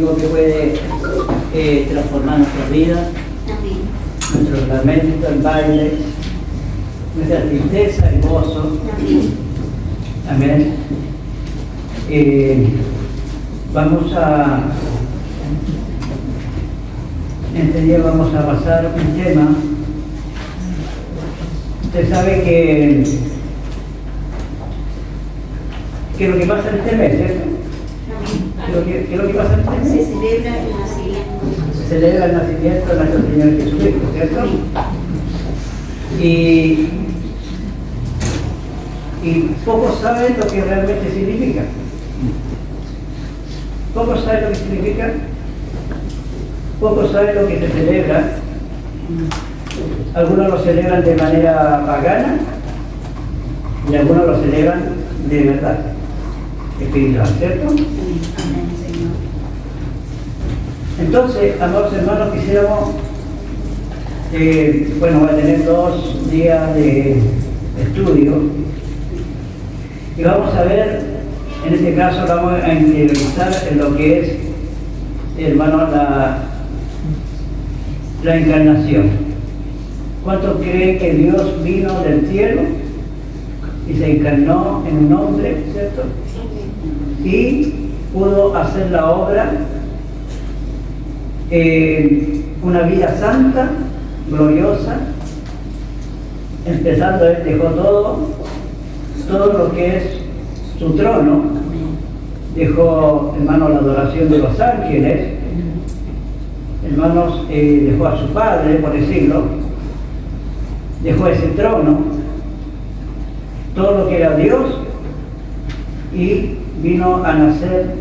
único que puede transformar nuestras vidas, nuestro lamento en baile, nuestra tristeza y gozo. Amén. Vamos a, en este día vamos a pasar un tema. Usted sabe que es lo que pasa en este mes, ¿cierto? ¿Qué es lo que pasa en este mes? Se celebra el nacimiento. Se celebra el nacimiento de nuestro Señor Jesucristo, ¿cierto? Y pocos saben lo que realmente significa. Pocos saben lo que significa. Pocos saben lo que se celebra. Algunos lo celebran de manera pagana y algunos lo celebran de verdad, espiritual, ¿cierto? Entonces, amados hermanos, quisiéramos, voy a tener 2 días de estudio y vamos a ver, en este caso vamos a interiorizar en lo que es, hermanos, la encarnación. ¿Cuántos creen que Dios vino del cielo y se encarnó en un hombre, ¿cierto? Y pudo hacer la obra, una vida santa, gloriosa, empezando, Él dejó todo lo que es su trono, dejó, hermanos, la adoración de los ángeles, hermanos, dejó a su padre, por decirlo, dejó ese trono, todo lo que era Dios, y vino a nacer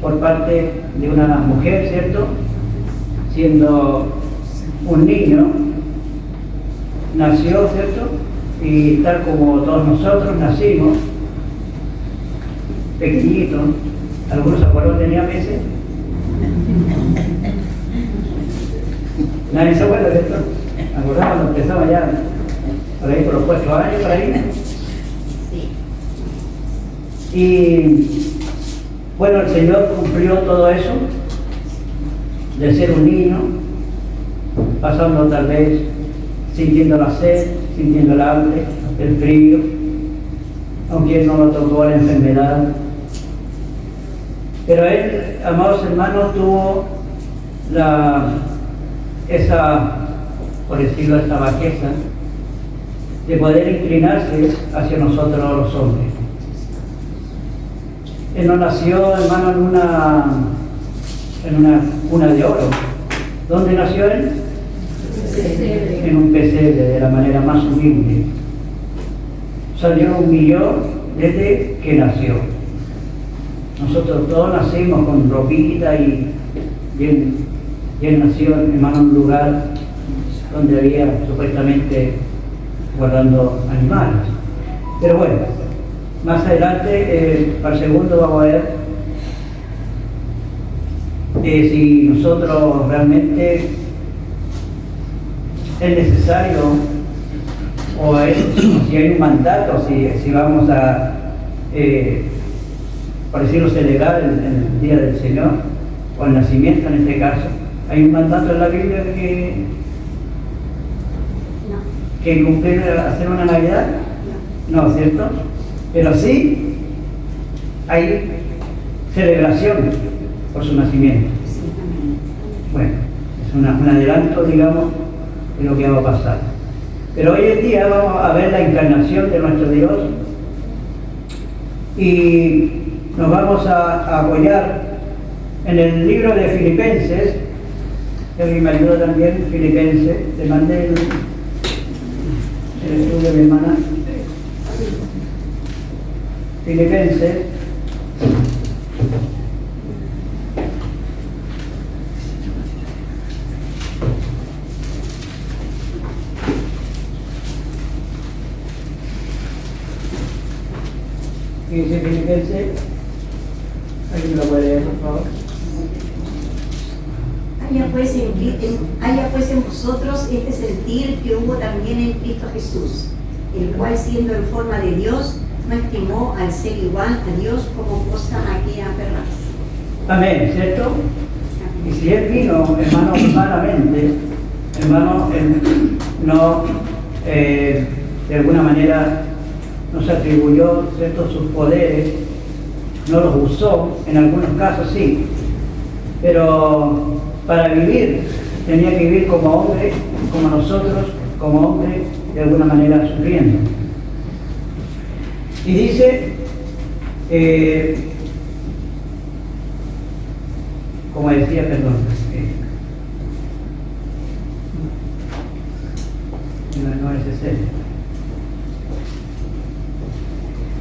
por parte de una mujer, ¿cierto? Siendo un niño, nació, ¿cierto? Y tal como todos nosotros nacimos, pequeñitos, algunos se acuerdan tenía meses. Nadie se acuerda de esto. ¿Acordás cuando empezaba ya por ahí por los 4 años, por ahí? Sí. Y bueno, el Señor cumplió todo eso, de ser un niño, pasando tal vez sintiendo la sed, sintiendo el hambre, el frío, aunque Él no lo tocó la enfermedad. Pero Él, amados hermanos, tuvo esa, por decirlo, esa bajeza de poder inclinarse hacia nosotros los hombres. Él no nació, hermano, en una cuna de oro. ¿Dónde nació Él? En un pesebre, de la manera más humilde. Salió, humilló desde que nació. Nosotros todos nacimos con ropita y él nació, hermano, en un lugar donde había supuestamente guardando animales. Pero bueno, más adelante, para el segundo, vamos a ver si nosotros realmente es necesario, o si hay un mandato, si vamos a, por decirlo, celebrar el Día del Señor, o el nacimiento en este caso. ¿Hay un mandato en la Biblia que cumplir, hacer una Navidad? No, ¿cierto? Pero sí hay celebración por su nacimiento. Bueno, es un adelanto, digamos, de lo que va a pasar. Pero hoy en día vamos a ver la encarnación de nuestro Dios y nos vamos a apoyar en el libro de Filipenses. Que me ayuda también, Filipenses. Le mandé el estudio de mi hermana. Filipenses. ¿Qué dice Filipenses? ¿Alguien lo puede leer, por favor? Haya pues en vosotros este sentir que hubo también en Cristo Jesús, el cual, siendo en forma de Dios, no estimó al ser igual a Dios como cosa a que aferrarse. Amén, ¿cierto? Y si Él vino, hermano, humanamente, hermano, Él no, de alguna manera, nos atribuyó, ¿cierto?, sus poderes, no los usó, en algunos casos sí, pero para vivir tenía que vivir como hombre, como nosotros, como hombre, de alguna manera sufriendo. Y dice, como decía, perdón, no es ese.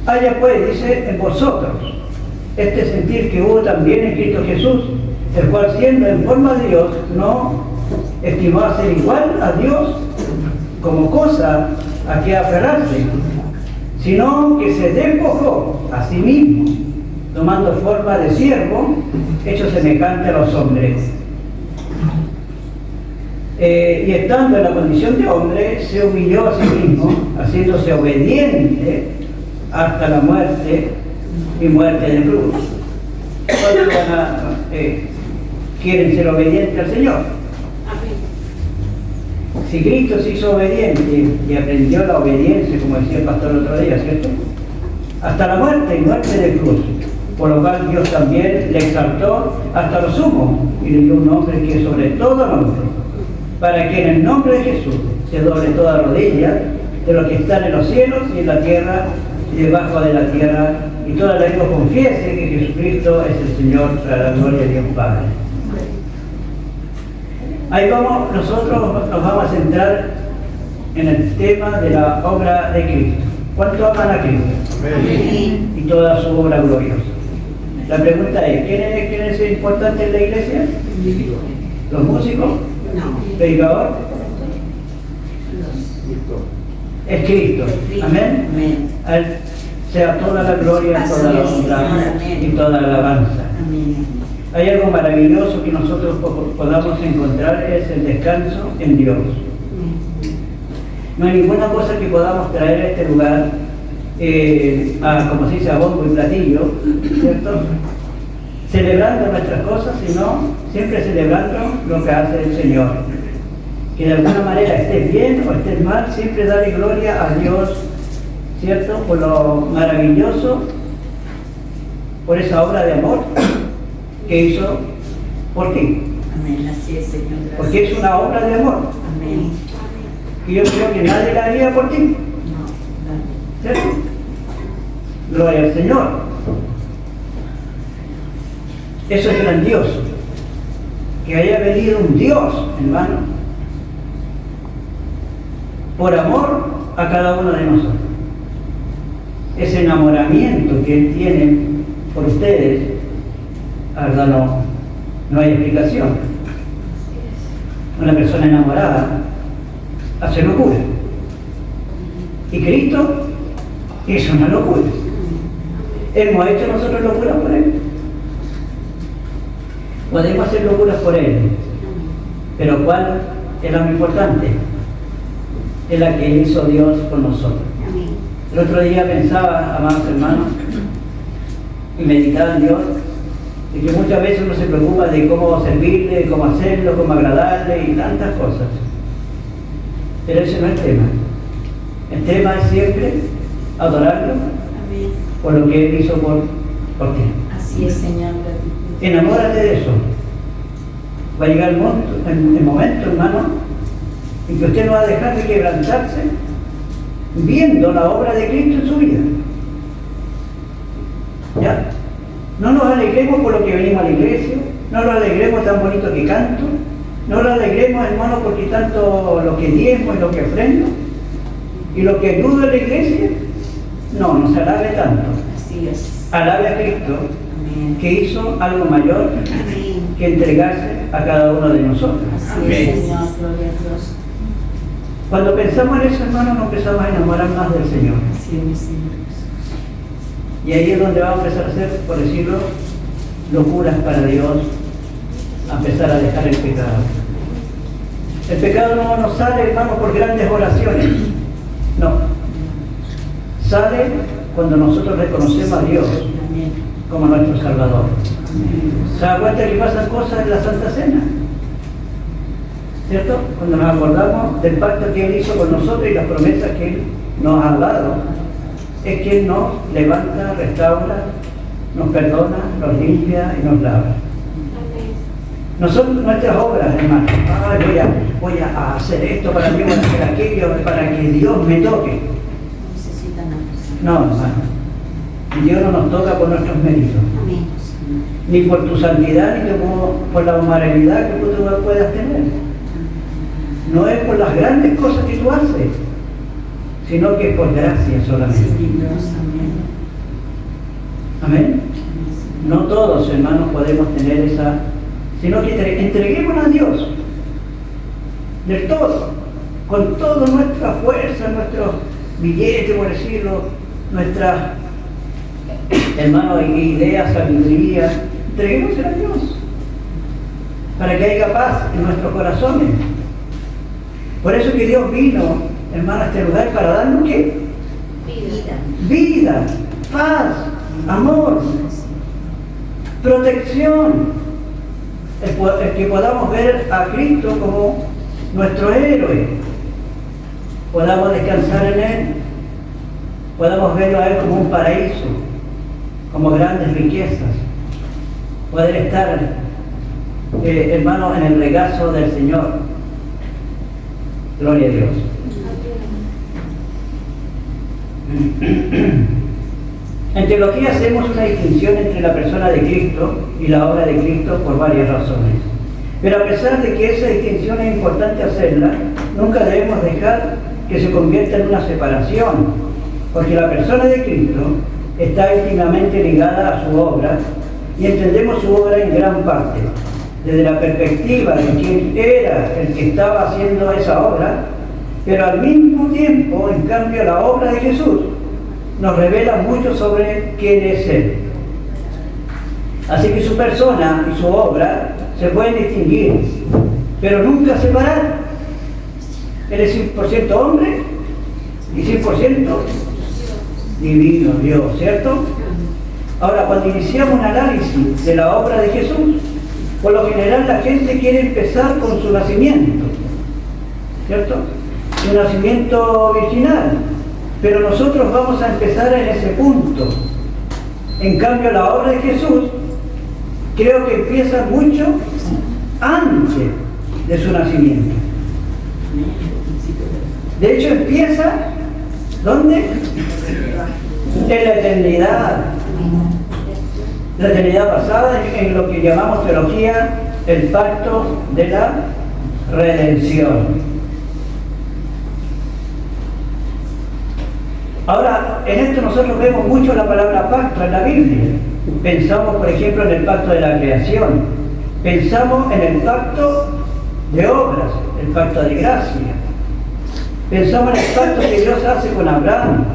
Haya pues, dice, en vosotros este sentir que hubo también en Cristo Jesús, el cual siendo en forma de Dios, no estimó a ser igual a Dios como cosa a que aferrarse, sino que se despojó a sí mismo, tomando forma de siervo, hecho semejante a los hombres. Y estando en la condición de hombre, se humilló a sí mismo, haciéndose obediente hasta la muerte y muerte de cruz. ¿Cuántos quieren ser obedientes al Señor? Si Cristo se hizo obediente y aprendió la obediencia, como decía el pastor el otro día, ¿cierto?, hasta la muerte y muerte de cruz, por lo cual Dios también le exaltó hasta lo sumo y le dio un nombre que es sobre todo nombre, para que en el nombre de Jesús se doble toda rodilla de los que están en los cielos y en la tierra y debajo de la tierra, y toda la lengua confiese que Jesucristo es el Señor, para la gloria de Dios Padre. Ahí vamos, nosotros nos vamos a centrar en el tema de la obra de Cristo. ¿Cuánto aman a Cristo? Amén. Y toda su obra gloriosa. La pregunta es, ¿quién es importante en la iglesia? ¿Los músicos? No. ¿Predicador? Es Cristo. Amén. A Él sea toda la gloria, toda la honra y toda la alabanza. Amén. Hay algo maravilloso que nosotros podamos encontrar, es el descanso en Dios. No hay ninguna cosa que podamos traer a este lugar, como se dice, a bombo y platillo, ¿cierto?, celebrando nuestras cosas, sino siempre celebrando lo que hace el Señor. Que de alguna manera estés bien o estés mal, siempre dale gloria a Dios, ¿cierto?, por lo maravilloso, por esa obra de amor que hizo por ti. Amén, así es, Señor. Gracias. Porque es una obra de amor. Amén. Y yo creo que nadie la haría por ti. No, ¿Cierto? Gloria al Señor. Eso es grandioso. Que haya venido un Dios, hermano, por amor a cada uno de nosotros. Ese enamoramiento que Él tiene por ustedes, la verdad no hay explicación. Una persona enamorada hace locura. Y Cristo es una locura. ¿Hemos hecho nosotros locuras por Él? Podemos hacer locuras por Él. Pero ¿cuál es la más importante? Es la que hizo Dios con nosotros. El otro día pensaba, amados hermanos, y meditaba en Dios, y que muchas veces uno se preocupa de cómo servirle, de cómo hacerlo, cómo agradarle y tantas cosas. Pero ese no es el tema. El tema es siempre adorarlo. Amén. Por lo que Él hizo por ti. Así es, Señor. Enamórate de eso. Va a llegar el momento, hermano, en que usted no va a dejar de quebrantarse viendo la obra de Cristo en su vida. ¿Ya? No nos alegremos por lo que venimos a la iglesia, no nos alegremos tan bonito que canto, no nos alegremos, hermano, porque tanto lo que diezmo y lo que ofrendo y lo que ayudo a la iglesia, no se alabe tanto. Así es. Alabe a Cristo. Amén. Que hizo algo mayor. Amén. Que entregarse a cada uno de nosotros. Así es, Señor, gloria a Dios. Cuando pensamos en eso, hermano, nos empezamos a enamorar más del Señor. Así es, Señor. Y ahí es donde vamos a empezar a hacer, por decirlo, locuras para Dios, a empezar a dejar el pecado. El pecado no nos sale, hermano, por grandes oraciones. No. Sale cuando nosotros reconocemos a Dios como nuestro Salvador. ¿Se da cuenta que pasan cosas en la Santa Cena? ¿Cierto? Cuando nos acordamos del pacto que Él hizo con nosotros y las promesas que Él nos ha dado, es que Él nos levanta, restaura, nos perdona, nos limpia y nos lava. No son nuestras obras, hermano. Voy a hacer esto para mí, voy a hacer aquello para que Dios me toque. No, hermano. Dios no nos toca por nuestros méritos. Ni por tu santidad, ni por la moralidad que tú puedas tener. No es por las grandes cosas que tú haces, sino que es por gracia solamente. Amén. No todos, hermanos, podemos tener esa, sino que entreguémonos a Dios del todo, con toda nuestra fuerza, nuestros billetes, por decirlo, nuestras, hermanos, ideas, sabiduría, entreguémosela a Dios para que haya paz en nuestros corazones. Por eso que Dios vino, hermano, a este lugar para darnos ¿qué? Vida, paz, amor, protección, el que podamos ver a Cristo como nuestro héroe, podamos descansar en Él, podamos verlo a Él como un paraíso, como grandes riquezas, poder estar, hermano, en el regazo del Señor. Gloria a Dios. En teología hacemos una distinción entre la persona de Cristo y la obra de Cristo por varias razones. Pero a pesar de que esa distinción es importante hacerla, nunca debemos dejar que se convierta en una separación, porque la persona de Cristo está íntimamente ligada a su obra y entendemos su obra en gran parte. Desde la perspectiva de quién era el que estaba haciendo esa obra, pero al mismo tiempo, en cambio, la obra de Jesús nos revela mucho sobre quién es Él. Así que su persona y su obra se pueden distinguir, pero nunca separar. Él es 100% hombre y 100% divino, Dios, ¿cierto? Ahora, cuando iniciamos un análisis de la obra de Jesús, por lo general la gente quiere empezar con su nacimiento, ¿cierto? Su nacimiento virginal, pero nosotros vamos a empezar en ese punto. En cambio, la obra de Jesús creo que empieza mucho antes de su nacimiento. De hecho, empieza, ¿dónde? En la eternidad. La eternidad pasada, en lo que llamamos teología, el pacto de la redención. Ahora, en esto nosotros vemos mucho la palabra pacto en la Biblia. Pensamos, por ejemplo, en el pacto de la creación. Pensamos en el pacto de obras, el pacto de gracia. Pensamos en el pacto que Dios hace con Abraham,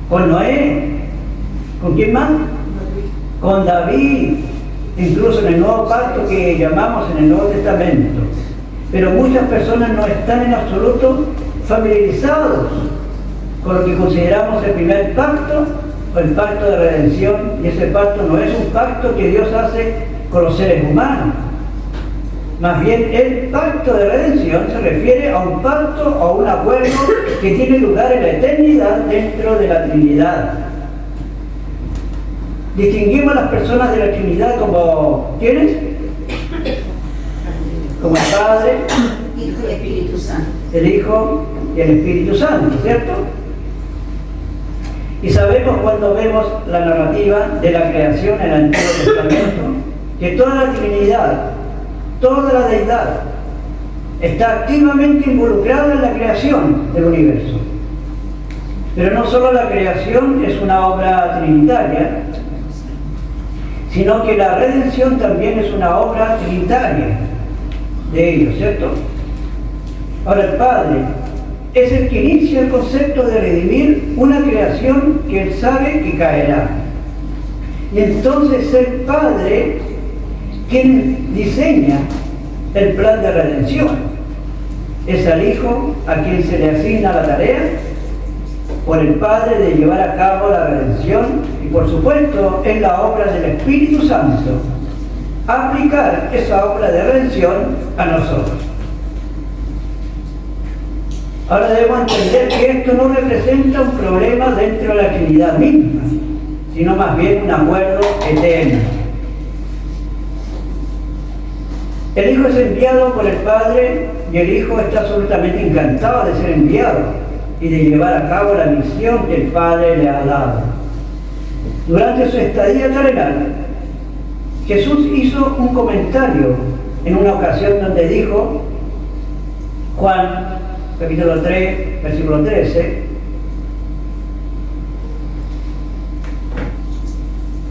con Noé, ¿con quién más? Con David, incluso en el nuevo pacto que llamamos en el Nuevo Testamento. Pero muchas personas no están en absoluto familiarizados con lo que consideramos el primer pacto o el pacto de redención, y ese pacto no es un pacto que Dios hace con los seres humanos. Más bien, el pacto de redención se refiere a un pacto o a un acuerdo que tiene lugar en la eternidad dentro de la Trinidad. Distinguimos a las personas de la Trinidad como ¿quiénes? Como el Padre, Hijo y Espíritu Santo. el Hijo y el Espíritu Santo, ¿cierto? Y sabemos cuando vemos la narrativa de la creación en el Antiguo Testamento que toda la Trinidad, toda la deidad está activamente involucrada en la creación del universo. Pero no solo la creación es una obra trinitaria, sino que la redención también es una obra trinitaria de ellos, ¿cierto? Ahora el Padre es el que inicia el concepto de redimir una creación que Él sabe que caerá. Y entonces es el Padre quien diseña el plan de redención. Es al Hijo a quien se le asigna la tarea por el Padre de llevar a cabo la redención y por supuesto, es la obra del Espíritu Santo aplicar esa obra de redención a nosotros. Ahora debemos entender que esto no representa un problema dentro de la Trinidad misma, sino más bien un acuerdo eterno. El Hijo es enviado por el Padre y el Hijo está absolutamente encantado de ser enviado y de llevar a cabo la misión que el Padre le ha dado. Durante su estadía terrenal, Jesús hizo un comentario en una ocasión donde dijo, Juan capítulo 3, versículo 13,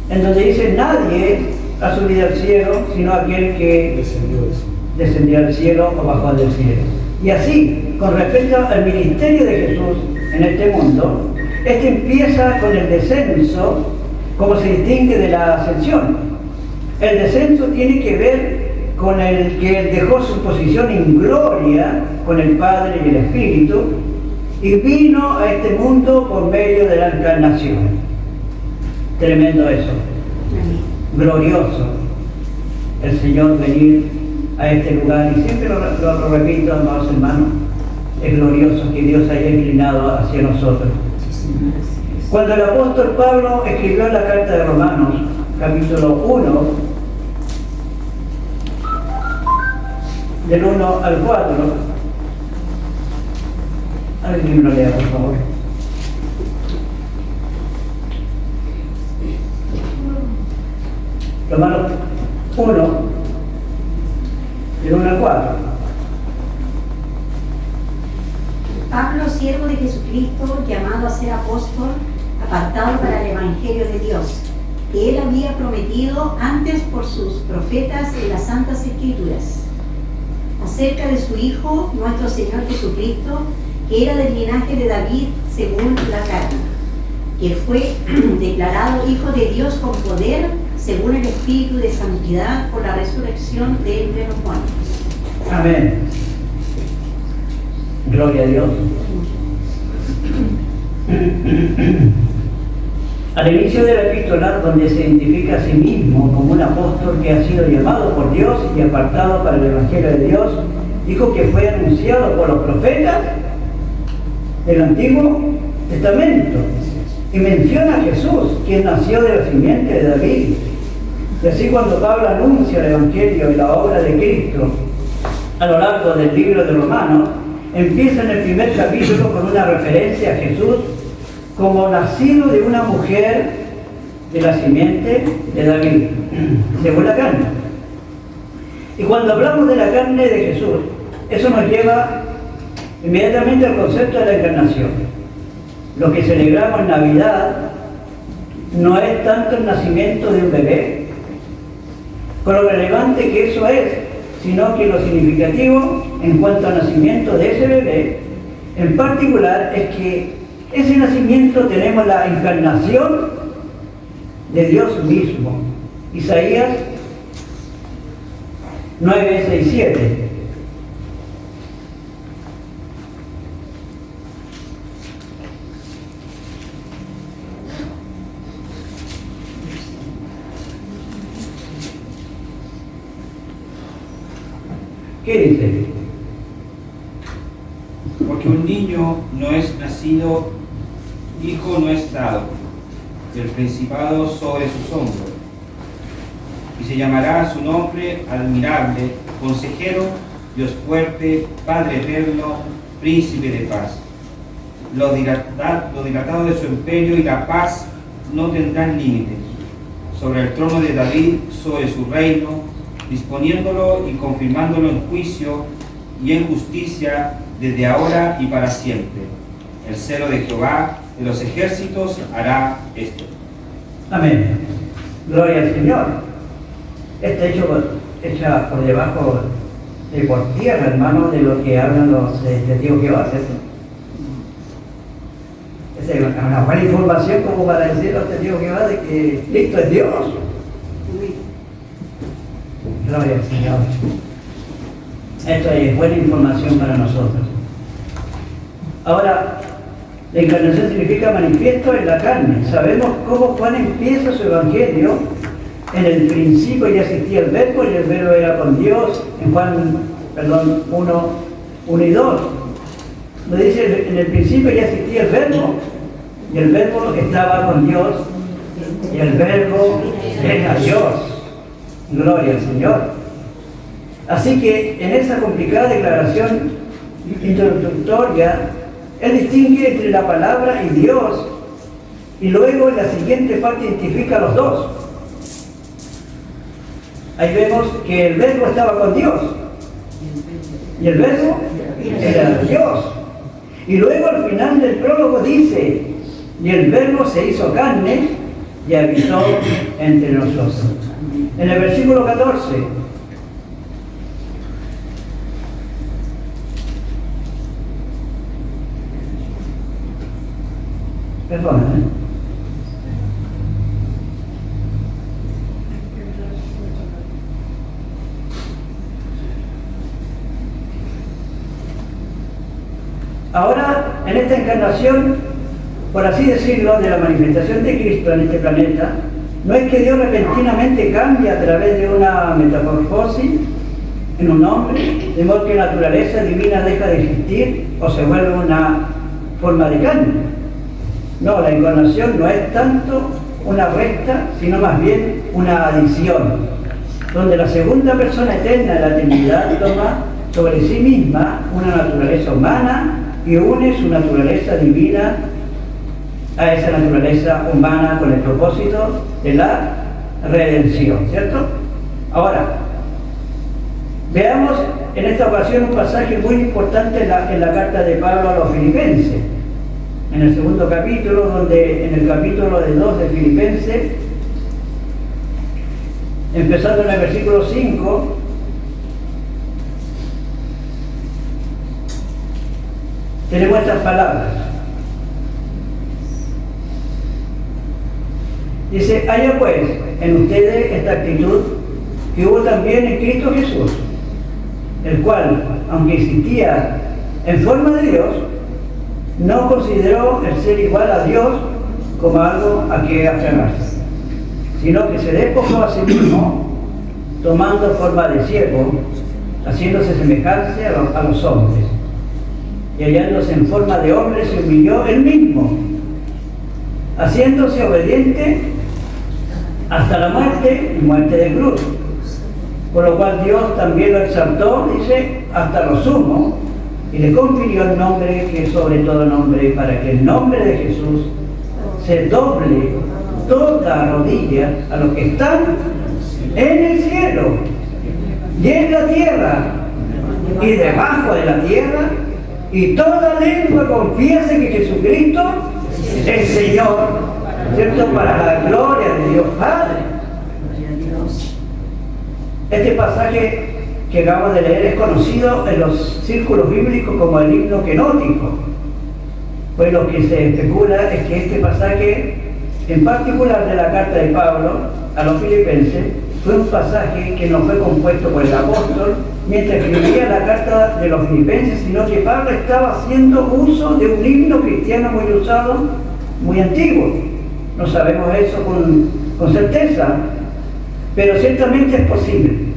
en donde dice, nadie ha subido al cielo sino aquel que descendió al cielo o bajó del cielo. Y así, con respecto al ministerio de Jesús en este mundo, este empieza con el descenso, como se distingue de la ascensión. El descenso tiene que ver con el que él dejó su posición en gloria con el Padre y el Espíritu y vino a este mundo por medio de la encarnación. Tremendo eso. Glorioso el Señor venir a este lugar, y siempre lo repito, amados hermanos, es glorioso que Dios haya inclinado hacia nosotros. Cuando el apóstol Pablo escribió la carta de Romanos, capítulo 1, del 1 al 4, alguien me lo lea, por favor. Romanos 1, del 1 al 4. Pablo, siervo de Jesucristo, llamado a ser apóstol, apartado para el Evangelio de Dios, que él había prometido antes por sus profetas en las Santas Escrituras, acerca de su Hijo, nuestro Señor Jesucristo, que era del linaje de David según la carne, que fue declarado Hijo de Dios con poder, según el Espíritu de Santidad, por la resurrección de entre los muertos. Amén. Gloria a Dios. Al inicio de la epístola, donde se identifica a sí mismo como un apóstol que ha sido llamado por Dios y apartado para el Evangelio de Dios, dijo que fue anunciado por los profetas del Antiguo Testamento. Y menciona a Jesús, quien nació de la simiente de David. Y así, cuando Pablo anuncia el Evangelio y la obra de Cristo a lo largo del libro de Romanos, empieza en el primer capítulo con una referencia a Jesús como nacido de una mujer de la simiente de David, según la carne. Y cuando hablamos de la carne de Jesús, eso nos lleva inmediatamente al concepto de la encarnación. Lo que celebramos en Navidad no es tanto el nacimiento de un bebé, con lo relevante que eso es, sino que lo significativo en cuanto al nacimiento de ese bebé, en particular, es que ese nacimiento tenemos la encarnación de Dios mismo. Isaías 9, 6, 7. ¿Qué dice? Porque un niño no es nacido, hijo no es dado, el principado sobre sus hombros, y se llamará su nombre admirable, consejero, Dios fuerte, Padre eterno, príncipe de paz. Lo dilatado de su imperio y la paz no tendrán límites, sobre el trono de David, sobre su reino, disponiéndolo y confirmándolo en juicio y en justicia desde ahora y para siempre. El celo de Jehová de los ejércitos hará esto. Amén. Gloria al Señor. Este hecho por debajo de por tierra, hermano, de lo que hablan los testigos de Jehová, ¿cierto? Esa es una buena información como para decir a los testigos de Jehová de que Cristo es Dios. Gloria al Señor. Esto es buena información para nosotros. Ahora, La encarnación significa manifiesto en la carne. Sabemos cómo Juan empieza su evangelio. En el principio ya existía el verbo y el verbo era con Dios. En Juan 1 y 2. Nos dice, en el principio ya existía el verbo y el verbo estaba con Dios y el verbo era Dios. Gloria al Señor. Así que en esa complicada declaración introductoria, él distingue entre la palabra y Dios, y luego en la siguiente parte identifica a los dos. Ahí vemos que el verbo estaba con Dios y el verbo era Dios. Y luego al final del prólogo dice, y el verbo se hizo carne y habitó entre nosotros. En el versículo 14, perdón, Ahora, en esta encarnación, por así decirlo, de la manifestación de Cristo en este planeta, no es que Dios repentinamente cambie a través de una metamorfosis en un hombre, de modo que la naturaleza divina deja de existir o se vuelve una forma de carne. No, la encarnación no es tanto una resta, sino más bien una adición, donde la segunda persona eterna de la Trinidad toma sobre sí misma una naturaleza humana y une su naturaleza divina a esa naturaleza humana con el propósito de la redención, ¿cierto? Ahora, veamos en esta ocasión un pasaje muy importante en la carta de Pablo a los Filipenses, en el segundo capítulo, donde en el capítulo 2 de Filipenses, empezando en el versículo 5, tenemos estas palabras. Dice, haya pues en ustedes esta actitud que hubo también en Cristo Jesús, el cual, aunque existía en forma de Dios, no consideró el ser igual a Dios como algo a que aferrarse, sino que se despojó a sí mismo, tomando forma de siervo, haciéndose semejante a los hombres, y hallándose en forma de hombre se humilló él mismo, haciéndose obediente hasta la muerte y muerte de cruz, por lo cual Dios también lo exaltó, dice, hasta lo sumo, y le confirió el nombre que es sobre todo nombre, para que el nombre de Jesús se doble toda rodilla a los que están en el cielo y en la tierra y debajo de la tierra, y toda lengua confiese que Jesucristo es Señor, ¿cierto? Para la gloria de Dios Padre. Este pasaje que acabamos de leer es conocido en los círculos bíblicos como el himno quenótico. Pues lo que se especula es que este pasaje, en particular de la carta de Pablo a los Filipenses, fue un pasaje que no fue compuesto por el apóstol mientras escribía la carta de los Filipenses, sino que Pablo estaba haciendo uso de un himno cristiano muy usado, muy antiguo. No sabemos eso con certeza, pero ciertamente es posible.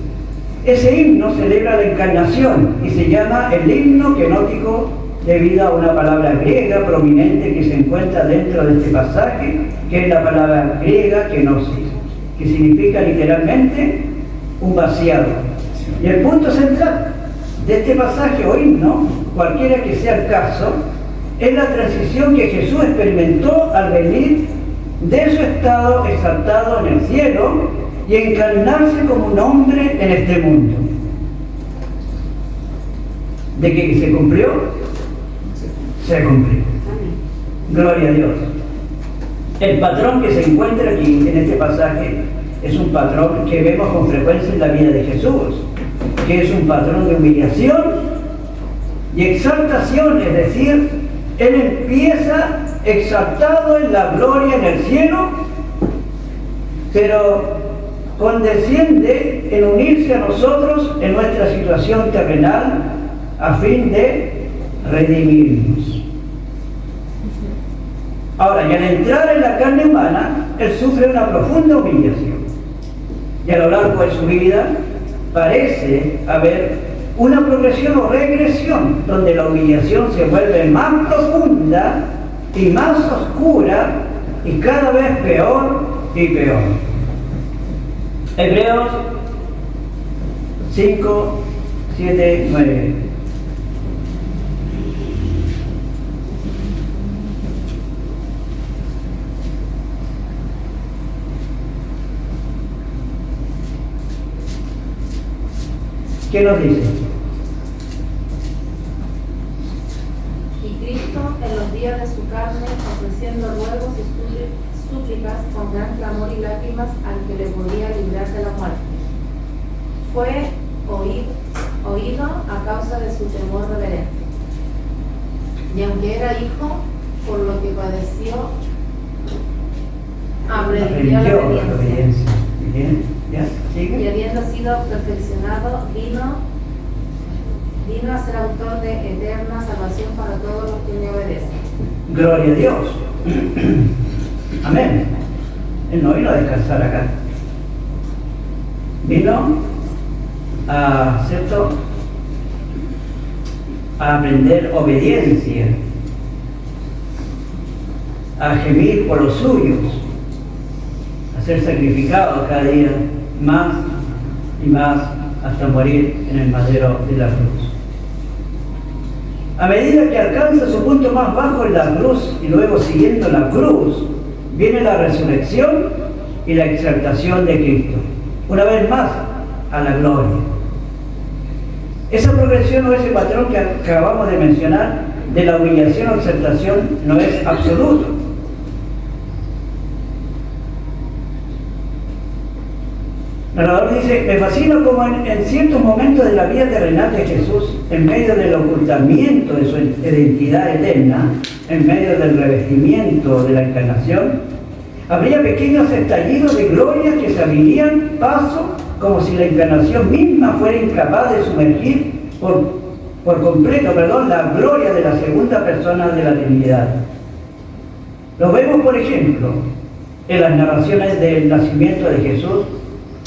Ese himno celebra la encarnación y se llama el himno quenótico debido a una palabra griega prominente que se encuentra dentro de este pasaje, que es la palabra griega kenosis, que significa literalmente un vaciado. Y el punto central de este pasaje o himno, cualquiera que sea el caso, es la transición que Jesús experimentó al venir de su estado exaltado en el cielo y encarnarse como un hombre en este mundo. ¿De qué se cumplió? Se cumplió. Gloria a Dios. El patrón que se encuentra aquí en este pasaje es un patrón que vemos con frecuencia en la vida de Jesús, que es un patrón de humillación y exaltación, es decir, Él empieza exaltado en la gloria en el cielo, pero condesciende en unirse a nosotros en nuestra situación terrenal a fin de redimirnos. Ahora, y al entrar en la carne humana, él sufre una profunda humillación. Y a lo largo de su vida parece haber una progresión o regresión, donde la humillación se vuelve más profunda y más oscura y cada vez peor y peor. Hebreos 5, 7, 9. ¿Qué nos dice? Y Cristo en los días de su carne, ofreciendo ruegos y súplicas con gran clamor y lágrimas al que le podía librar de la muerte, fue oído a causa de su temor reverente. Y aunque era hijo, por lo que padeció, aprendió la obediencia. Bien, ya, sigue. Y habiendo sido perfeccionado, vino a ser autor de eterna salvación para todos los que le obedecen. Gloria a Dios. Amén. Él no vino a descansar acá. Vino a, ¿cierto?, a aprender obediencia, a gemir por los suyos, a ser sacrificado cada día más y más hasta morir en el madero de la cruz. A medida que alcanza su punto más bajo en la cruz y luego siguiendo la cruz, viene la resurrección y la exaltación de Cristo. Una vez más, a la gloria. Esa progresión o ese patrón que acabamos de mencionar de la humillación o exaltación no es absoluto. El narrador dice: me fascina como en ciertos momentos de la vida terrenal de Jesús, en medio del ocultamiento de su identidad eterna, en medio del revestimiento de la encarnación, habría pequeños estallidos de gloria que se abrirían paso como si la encarnación misma fuera incapaz de sumergir por completo, la gloria de la segunda persona de la Trinidad. Lo vemos, por ejemplo, en las narraciones del nacimiento de Jesús,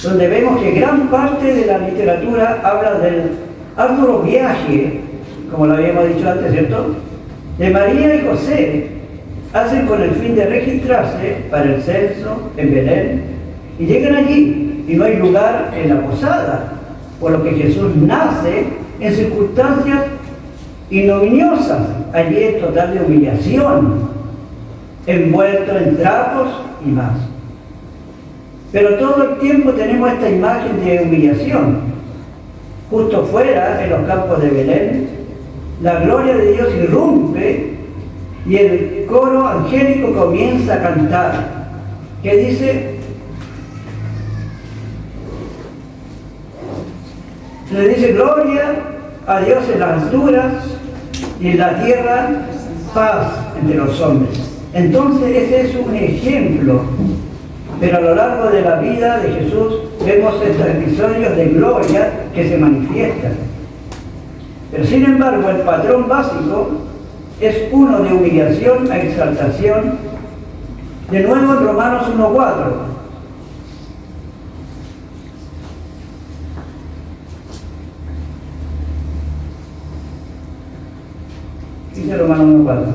donde vemos que gran parte de la literatura habla del arduo viaje, como lo habíamos dicho antes, ¿cierto?, de María y José. Hacen con el fin de registrarse para el censo en Belén y llegan allí y no hay lugar en la posada, por lo que Jesús nace en circunstancias ignominiosas, allí en total de humillación, envuelto en trapos y más. Pero todo el tiempo tenemos esta imagen de humillación. Justo fuera, en los campos de Belén, la gloria de Dios irrumpe y el coro angélico comienza a cantar, que dice, le dice: gloria a Dios en las alturas y en la tierra paz entre los hombres. Entonces ese es un ejemplo. Pero a lo largo de la vida de Jesús vemos estos episodios de gloria que se manifiestan. Pero sin embargo, el patrón básico es uno de humillación a exaltación. De nuevo en Romanos 1:4. Dice Romanos 1:4.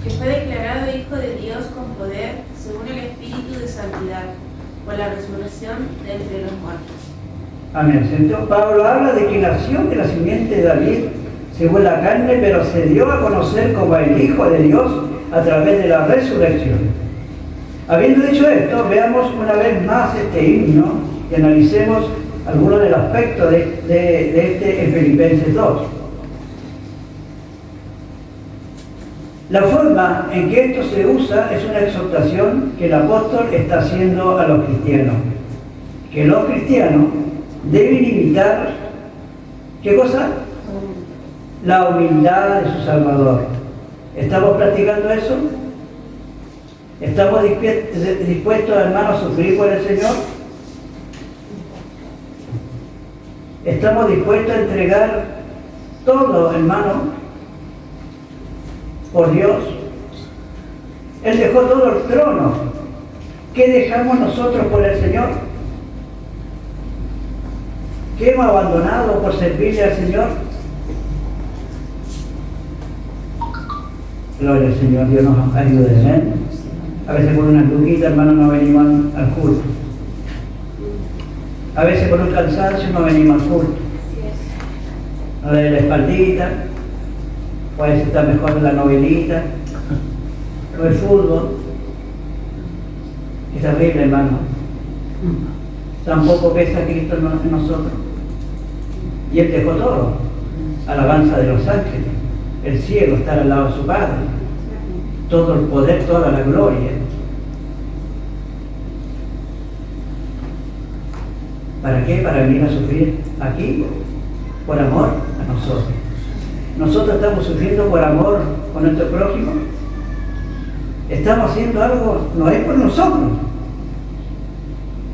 Que fue declarado Hijo de Dios con poder, según el Espíritu de Santidad, por la resurrección de entre los muertos. Amén. Entonces, Pablo habla de que nació de la simiente de David según la carne, pero se dio a conocer como el Hijo de Dios a través de la resurrección. Habiendo dicho esto, veamos una vez más este himno y analicemos algunos de los aspectos de este en Filipenses 2. La forma en que esto se usa es una exhortación que el apóstol está haciendo a los cristianos. Que los cristianos deben imitar, ¿qué cosa? La humildad de su Salvador. ¿Estamos practicando eso? ¿Estamos dispuestos, hermanos, a sufrir por el Señor? ¿Estamos dispuestos a entregar todo, hermano, por Dios. Él dejó todo el trono. ¿Qué dejamos nosotros por el Señor? ¿Qué hemos abandonado por servirle al Señor? Gloria al Señor, Dios nos ayude, ¿eh? A veces por una luquita, hermano, no venimos al culto. A veces por un cansancio no venimos al culto. No de la espaldita, o a veces está mejor la novelita, o el fútbol. Es terrible, hermano. Tampoco pesa Cristo en nosotros. Y Él dejó todo. Alabanza de los ángeles. El cielo, estar al lado de su Padre. Todo el poder, toda la gloria. ¿Para qué? Para venir a sufrir aquí, por amor a nosotros. Nosotros estamos sufriendo por amor con nuestro prójimo. Estamos haciendo algo, no es por nosotros,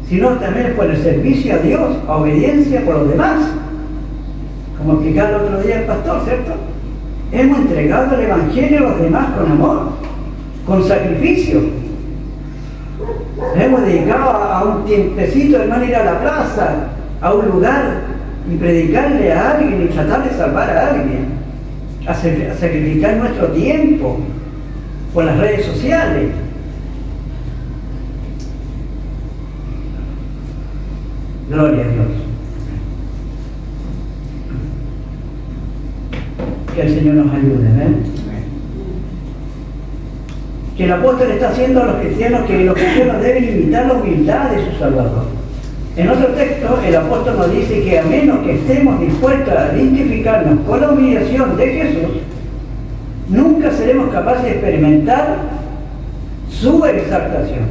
sino también por el servicio a Dios, a obediencia por los demás. Como explicaba el otro día el pastor, ¿cierto? Hemos entregado el Evangelio a los demás con amor, con sacrificio. Nos hemos dedicado a un tiempecito, hermano, ir a la plaza, a un lugar y predicarle a alguien y tratar de salvar a alguien, a sacrificar nuestro tiempo por las redes sociales. Gloria a Dios. Que el Señor nos ayude, ¿eh? Que el apóstol está haciendo a los cristianos que los cristianos deben imitar la humildad de su Salvador. En otro texto, el apóstol nos dice que a menos que estemos dispuestos a identificarnos con la humillación de Jesús, nunca seremos capaces de experimentar su exaltación.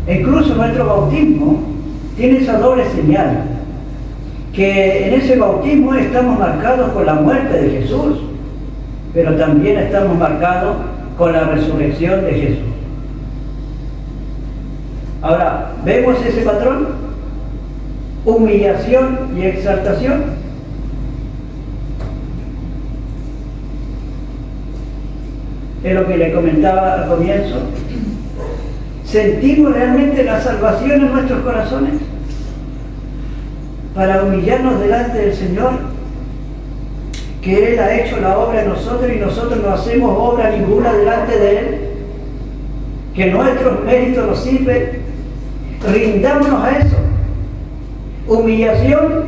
Incluso nuestro bautismo tiene esa doble señal, que en ese bautismo estamos marcados con la muerte de Jesús, pero también estamos marcados con la resurrección de Jesús. Ahora, ¿vemos ese patrón? Humillación y exaltación. Es lo que le comentaba al comienzo. ¿Sentimos realmente la salvación en nuestros corazones para humillarnos delante del Señor? Que Él ha hecho la obra en nosotros y nosotros no hacemos obra ninguna delante de Él. Que nuestros méritos nos sirven. Rindámonos a eso. Humillación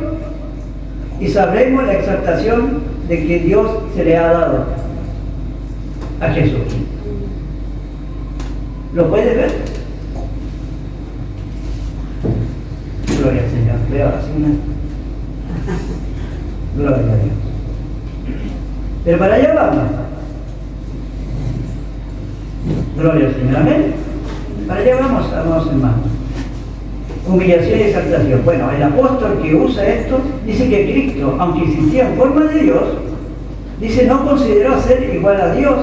y sabremos la exaltación de que Dios se le ha dado a Jesús. ¿Lo puedes ver? Gloria al Señor. Veo así una. Gloria a Dios. Pero para allá vamos. Gloria al Señor. Amén. Para allá vamos, amados hermanos. Humillación y exaltación. Bueno, el apóstol que usa esto dice que Cristo, aunque existía en forma de Dios, dice no consideró ser igual a Dios.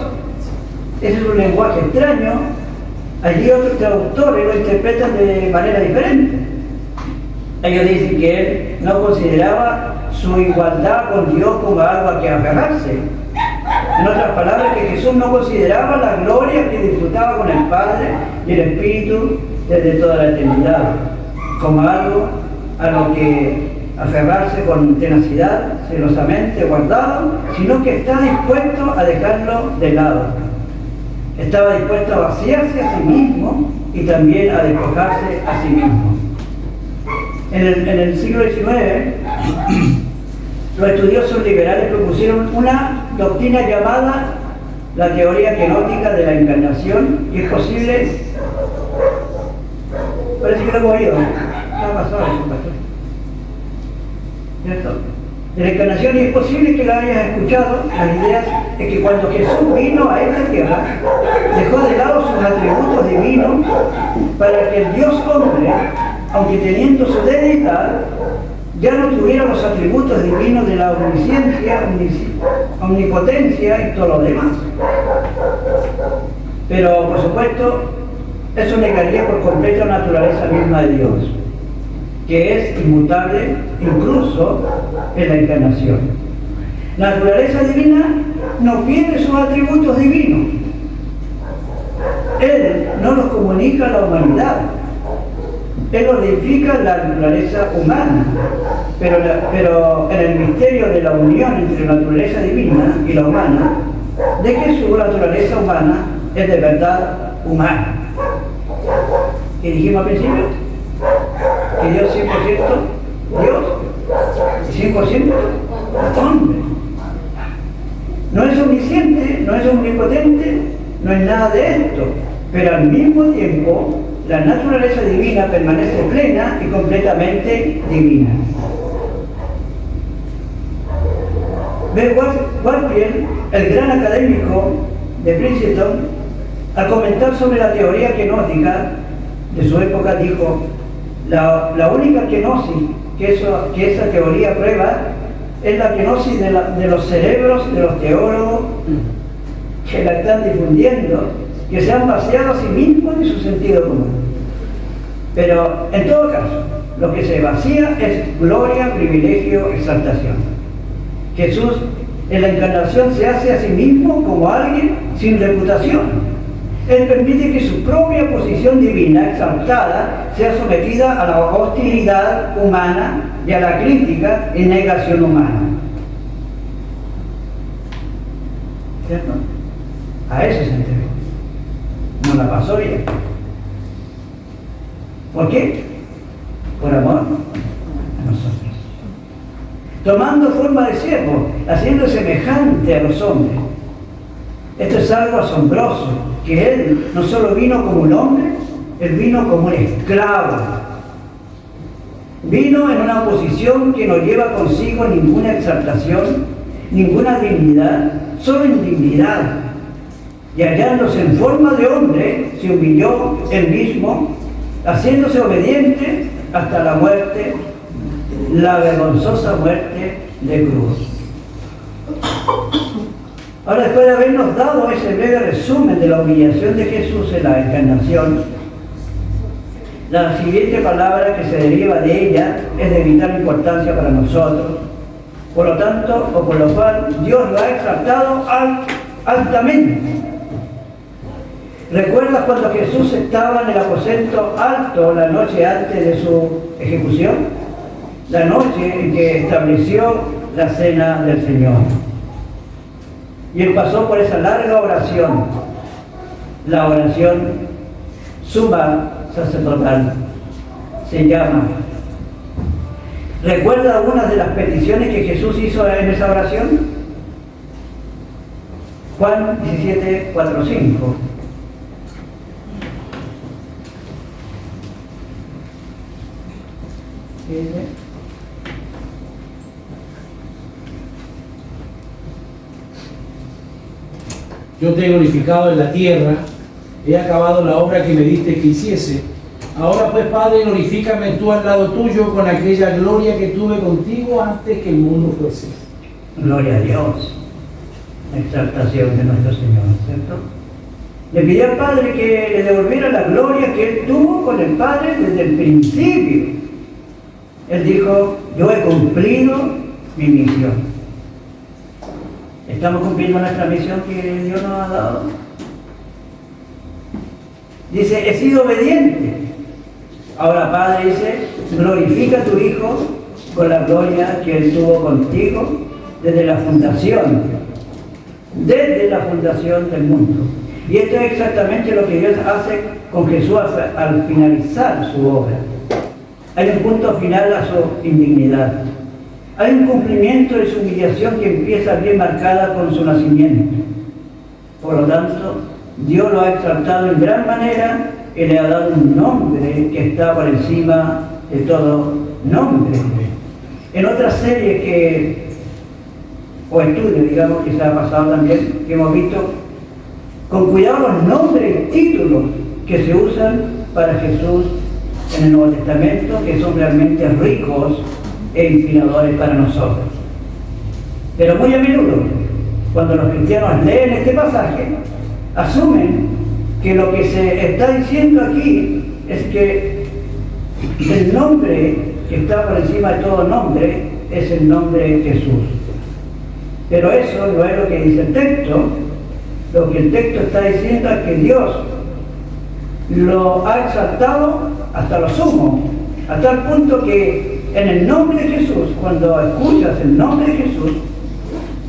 Ese es un lenguaje extraño. Allí otros traductores lo interpretan de manera diferente. Ellos dicen que él no consideraba su igualdad con Dios como algo a que aferrarse. En otras palabras, que Jesús no consideraba la gloria que disfrutaba con el Padre y el Espíritu desde toda la eternidad como algo a lo que aferrarse con tenacidad, celosamente guardado, sino que está dispuesto a dejarlo de lado. Estaba dispuesto a vaciarse a sí mismo y también a despojarse a sí mismo. En el siglo XIX, los estudiosos liberales propusieron una doctrina llamada la teoría kenótica de la encarnación, y es posible, parece que lo hemos oído, ¿qué ha pasado eso, pastor? ¿Cierto? De la encarnación, y es posible que la hayas escuchado. Las ideas es que cuando Jesús vino a esta tierra, dejó de lado sus atributos divinos para que el Dios hombre, aunque teniendo su deidad, ya no tuviera los atributos divinos de la omnisciencia, omnipotencia y todo lo demás. Pero, por supuesto, eso negaría por completo la naturaleza misma de Dios, que es inmutable incluso en la encarnación. La naturaleza divina no pierde sus atributos divinos. Él no los comunica a la humanidad. Él edifica la naturaleza humana, pero en el misterio de la unión entre la naturaleza divina y la humana, de que su naturaleza humana es de verdad humana. ¿Qué dijimos al principio? Que Dios 100% Dios, 100% hombre. No es omnisciente, no es omnipotente, no es nada de esto, pero al mismo tiempo la naturaleza divina permanece plena y completamente divina. Bert Warfield, el gran académico de Princeton, al comentar sobre la teoría kenótica de su época, dijo: la única kenosis que esa teoría prueba es la kenosis de los cerebros de los teólogos que la están difundiendo, que se han vaciado a sí mismos de su sentido común. Pero en todo caso, lo que se vacía es gloria, privilegio, exaltación. Jesús en la encarnación se hace a sí mismo como alguien sin reputación. Él permite que su propia posición divina exaltada sea sometida a la hostilidad humana y a la crítica y negación humana. ¿Cierto? A eso se entregó. No la pasó bien. ¿Por qué? Por amor a nosotros. Tomando forma de siervo, haciendo semejante a los hombres. Esto es algo asombroso, que Él no solo vino como un hombre, Él vino como un esclavo. Vino en una posición que no lleva consigo ninguna exaltación, ninguna dignidad, solo indignidad. Y hallándose en forma de hombre, se humilló Él mismo, haciéndose obediente hasta la muerte, la vergonzosa muerte de cruz. Ahora, después de habernos dado ese breve resumen de la humillación de Jesús en la encarnación, la siguiente palabra que se deriva de ella es de vital importancia para nosotros. Por lo tanto, o por lo cual, Dios lo ha exaltado altamente. ¿Recuerdas cuando Jesús estaba en el aposento alto la noche antes de su ejecución? La noche en que estableció la cena del Señor. Y Él pasó por esa larga oración, la oración suma sacerdotal, se llama. ¿Recuerda algunas de las peticiones que Jesús hizo en esa oración? Juan 17, 4, 5. ¿Qué dice? Yo te he glorificado en la tierra, he acabado la obra que me diste que hiciese. Ahora pues, Padre, glorifícame tú al lado tuyo con aquella gloria que tuve contigo antes que el mundo fuese. Gloria a Dios, la exaltación de nuestro Señor, ¿cierto? Le pidió al Padre que le devolviera la gloria que Él tuvo con el Padre desde el principio. Él dijo: yo he cumplido mi misión. ¿Estamos cumpliendo nuestra misión que Dios nos ha dado? Dice: he sido obediente. Ahora, Padre, dice: glorifica a tu Hijo con la gloria que Él tuvo contigo desde la fundación del mundo. Y esto es exactamente lo que Dios hace con Jesús al finalizar su obra. Hay un punto final a su indignidad. Hay un cumplimiento de su humillación que empieza bien marcada con su nacimiento. Por lo tanto, Dios lo ha exaltado en gran manera y le ha dado un nombre que está por encima de todo nombre. En otra serie o estudio, digamos, que se ha pasado también, que hemos visto con cuidado los nombres y títulos que se usan para Jesús en el Nuevo Testamento, que son realmente ricos e inspiradores para nosotros. Pero muy a menudo, cuando los cristianos leen este pasaje, asumen que lo que se está diciendo aquí es que el nombre que está por encima de todo nombre es el nombre de Jesús. Pero eso no es lo que dice el texto. Lo que el texto está diciendo es que Dios lo ha exaltado hasta lo sumo, a tal punto que en el nombre de Jesús, cuando escuchas el nombre de Jesús,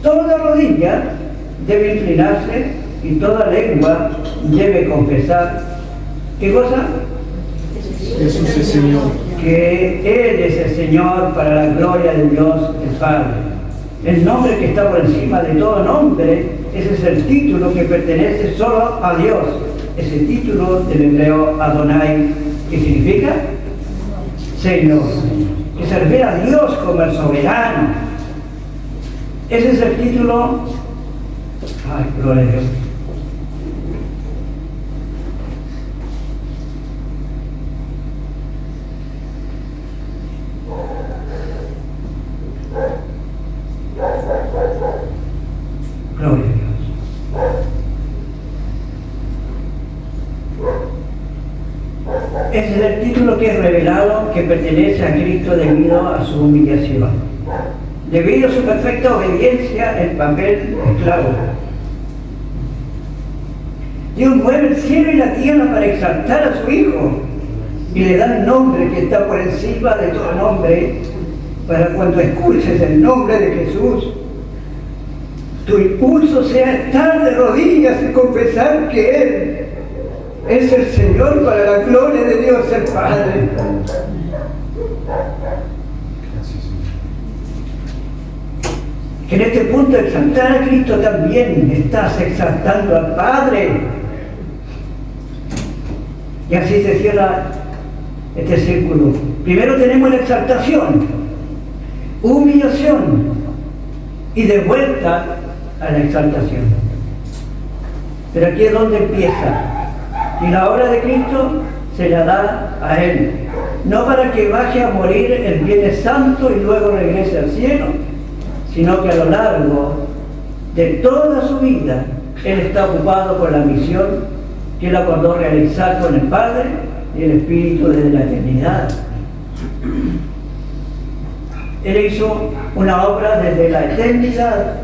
toda rodilla debe inclinarse y toda lengua debe confesar. ¿Qué cosa? Jesús es Señor. Que Él es el Señor para la gloria de Dios el Padre. El nombre que está por encima de todo nombre, ese es el título que pertenece solo a Dios. Ese título del hebreo Adonai, que significa Señor, que se refiere a Dios como el soberano. Ese es el título. Ay, gloria a Dios. Gloria a Dios. Ese es el título que es revelado, que pertenece a Cristo debido a su humillación, debido a su perfecta obediencia en papel esclavo. Dios mueve el cielo y la tierra para exaltar a su Hijo y le da el nombre que está por encima de todo nombre, para cuando escuches el nombre de Jesús, tu impulso sea estar de rodillas y confesar que Él es el Señor para la gloria de Dios el Padre. Que en este punto de exaltar a Cristo también estás exaltando al Padre. Y así se cierra este círculo. Primero tenemos la exaltación, humillación y de vuelta a la exaltación. Pero aquí es donde empieza. Y la obra de Cristo se la da a Él, no para que baje a morir el Viernes Santo y luego regrese al cielo, sino que a lo largo de toda su vida Él está ocupado por la misión que Él acordó realizar con el Padre y el Espíritu desde la eternidad. Él hizo una obra desde la eternidad,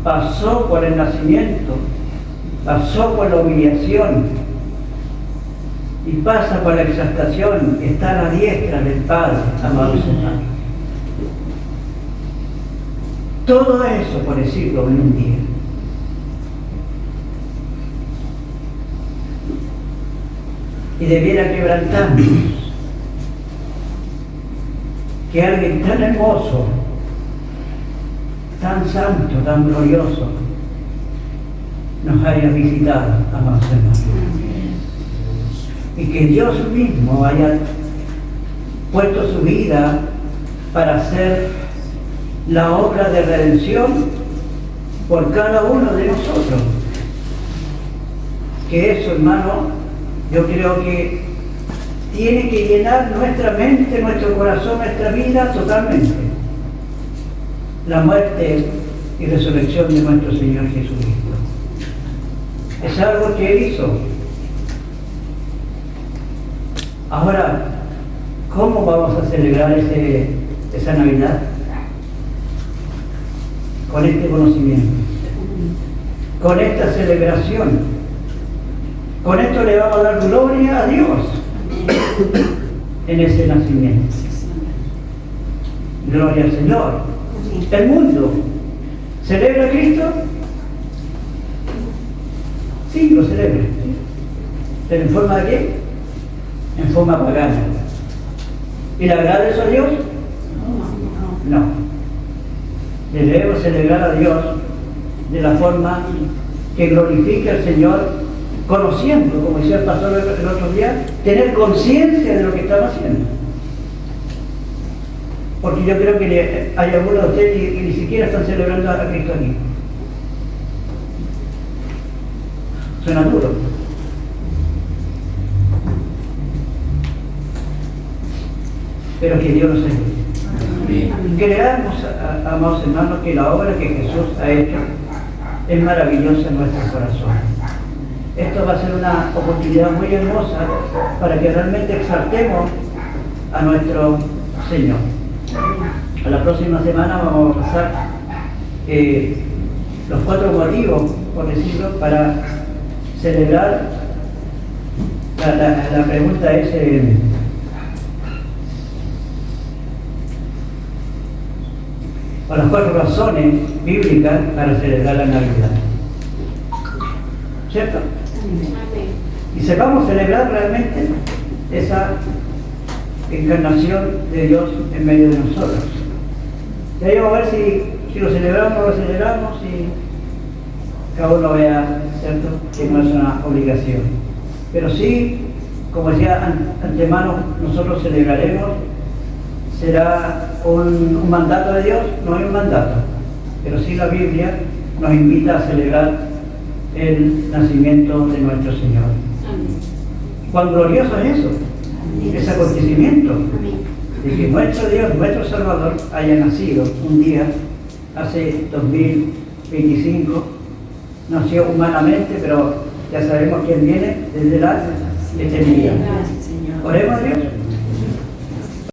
pasó por el nacimiento, pasó por la humillación y pasa por la exaltación, está a la diestra del Padre, amados hermanos. Todo eso, por decirlo, en un día. Y debiera quebrantarnos que alguien tan hermoso, tan santo, tan glorioso, nos haya visitado, amados hermanos. Y que Dios mismo haya puesto su vida para hacer la obra de redención por cada uno de nosotros. Que eso, hermano, yo creo que tiene que llenar nuestra mente, nuestro corazón, nuestra vida totalmente. La muerte y resurrección de nuestro Señor Jesucristo. Es algo que Él hizo. Ahora, ¿cómo vamos a celebrar esa Navidad? Con este conocimiento, con esta celebración. Con esto le vamos a dar gloria a Dios en ese nacimiento. Gloria al Señor. El mundo celebra a Cristo. Sí, lo celebra. ¿Pero en forma de qué? En forma pagana. ¿Y le agrada eso a Dios? No. Debemos celebrar a Dios de la forma que glorifique al Señor, conociendo, como decía el pastor el otro día, tener conciencia de lo que estamos haciendo. Porque yo creo que hay algunos de ustedes que ni siquiera están celebrando a Cristo aquí. Suena duro. Pero que Dios nos ayude. Creamos, amados hermanos, que la obra que Jesús ha hecho es maravillosa en nuestro corazón. Esto va a ser una oportunidad muy hermosa para que realmente exaltemos a nuestro Señor. A la próxima semana vamos a pasar los 4 motivos, por decirlo, para celebrar. La pregunta es o las 4 razones bíblicas para celebrar la Navidad, ¿cierto? Y sepamos celebrar realmente esa encarnación de Dios en medio de nosotros. Y ahí vamos a ver si lo celebramos o no lo celebramos, y cada uno vea, ¿cierto?, que no es una obligación. Pero sí, como decía antemano, nosotros celebraremos. ¿Será un mandato de Dios? No hay un mandato, pero sí la Biblia nos invita a celebrar el nacimiento de nuestro Señor. Cuán glorioso es eso, ese acontecimiento, de que nuestro Dios, nuestro Salvador, haya nacido un día, hace 2025, nació humanamente, pero ya sabemos quién viene desde la eternidad. Oremos a Dios.